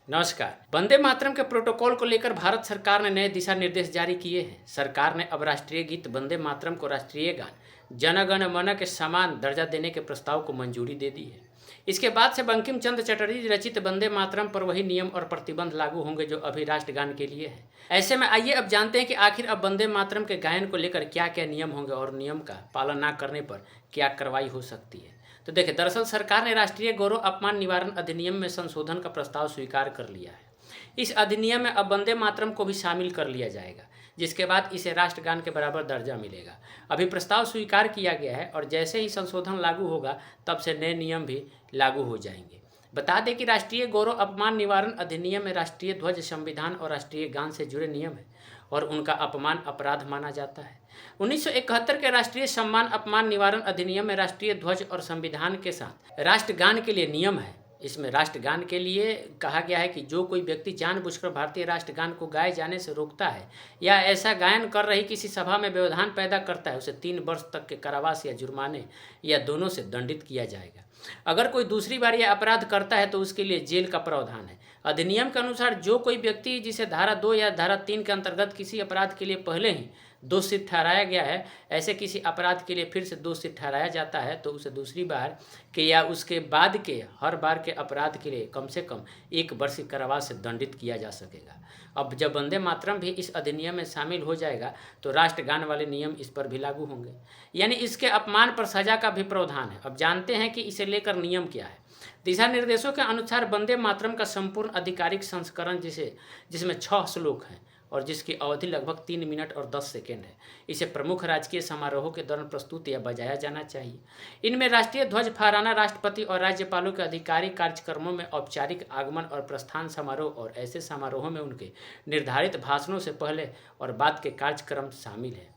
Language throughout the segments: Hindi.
नमस्कार। वंदे मातरम के प्रोटोकॉल को लेकर भारत सरकार ने नए दिशा निर्देश जारी किए हैं। सरकार ने अब राष्ट्रीय गीत वंदे मातरम को राष्ट्रीय गान जन गण मन के समान दर्जा देने के प्रस्ताव को मंजूरी दे दी है। इसके बाद से बंकिम चंद्र चटर्जी रचित वंदे मातरम पर वही नियम और प्रतिबंध लागू होंगे जो अभी राष्ट्रगान के लिए है। ऐसे में आइए अब जानते हैं कि आखिर अब वंदे मातरम के गायन को लेकर क्या क्या नियम होंगे और नियम का पालन न करने पर क्या कार्रवाई हो सकती है। तो देखिए, दरअसल सरकार ने राष्ट्रीय गौरव अपमान निवारण अधिनियम में संशोधन का प्रस्ताव स्वीकार कर लिया है। इस अधिनियम में अब वंदे मातरम को भी शामिल कर लिया जाएगा, जिसके बाद इसे राष्ट्रगान के बराबर दर्जा मिलेगा। अभी प्रस्ताव स्वीकार किया गया है और जैसे ही संशोधन लागू होगा तब से नए नियम भी लागू हो जाएंगे। बता दें कि राष्ट्रीय गौरव अपमान निवारण अधिनियम में राष्ट्रीय ध्वज, संविधान और राष्ट्रीय गान से जुड़े नियम हैं और उनका अपमान अपराध माना जाता है। 1971 के राष्ट्रीय सम्मान अपमान निवारण अधिनियम में राष्ट्रीय ध्वज और संविधान के साथ राष्ट्रगान के लिए नियम है। इसमें राष्ट्रगान के लिए कहा गया है कि जो कोई व्यक्ति जानबूझकर भारतीय राष्ट्रगान को गाए जाने से रोकता है या ऐसा गायन कर रही किसी सभा में व्यवधान पैदा करता है, उसे 3 वर्ष तक के कारावास या जुर्माने या दोनों से दंडित किया जाएगा। अगर कोई दूसरी बार यह अपराध करता है तो उसके लिए जेल का प्रावधान है। अधिनियम के अनुसार जो कोई व्यक्ति जिसे धारा 2 या धारा 3 के अंतर्गत किसी अपराध के लिए पहले ही दोषी ठहराया गया है, ऐसे किसी अपराध के लिए फिर से दोषी ठहराया जाता है तो उसे दूसरी बार के या उसके बाद के हर बार के अपराध के लिए कम से कम 1 वर्ष की कारावास से दंडित किया जा सकेगा। अब जब वंदे मातरम भी इस अधिनियम में शामिल हो जाएगा तो राष्ट्रगान वाले नियम इस पर भी लागू होंगे, यानी इसके अपमान पर सजा का भी प्रावधान है। अब जानते हैं कि इसे लेकर नियम क्या है। दिशा निर्देशों के अनुसार वंदे मातरम का संपूर्ण आधिकारिक संस्करण जिसमें 6 श्लोक हैं और जिसकी अवधि लगभग 3 मिनट और 10 सेकेंड है, इसे प्रमुख राजकीय समारोहों के दौरान प्रस्तुत या बजाया जाना चाहिए। इनमें राष्ट्रीय ध्वज फहराना, राष्ट्रपति और राज्यपालों के आधिकारिक कार्यक्रमों में औपचारिक आगमन और प्रस्थान समारोह और ऐसे समारोहों में उनके निर्धारित भाषणों से पहले और बाद के कार्यक्रम शामिल है।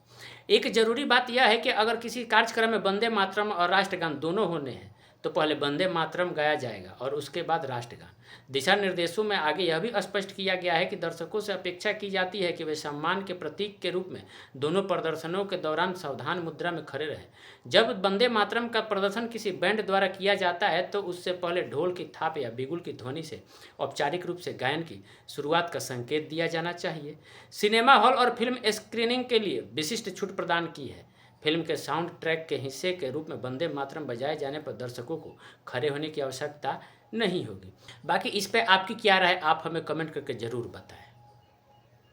एक जरूरी बात यह है कि अगर किसी कार्यक्रम में वंदे मातरम और राष्ट्रगान दोनों होने हैं तो पहले वंदे मातरम गाया जाएगा और उसके बाद राष्ट्रगान। दिशा निर्देशों में आगे यह भी स्पष्ट किया गया है कि दर्शकों से अपेक्षा की जाती है कि वे सम्मान के प्रतीक के रूप में दोनों प्रदर्शनों के दौरान सावधान मुद्रा में खड़े रहें। जब वंदे मातरम का प्रदर्शन किसी बैंड द्वारा किया जाता है तो उससे पहले ढोल की थाप या बिगुल की ध्वनि से औपचारिक रूप से गायन की शुरुआत का संकेत दिया जाना चाहिए। सिनेमा हॉल और फिल्म स्क्रीनिंग के लिए विशिष्ट छूट प्रदान की है। फिल्म के साउंड ट्रैक के हिस्से के रूप में वंदे मातरम बजाए जाने पर दर्शकों को खड़े होने की आवश्यकता नहीं होगी। बाकी इस पर आपकी क्या राय, आप हमें कमेंट करके ज़रूर बताएं।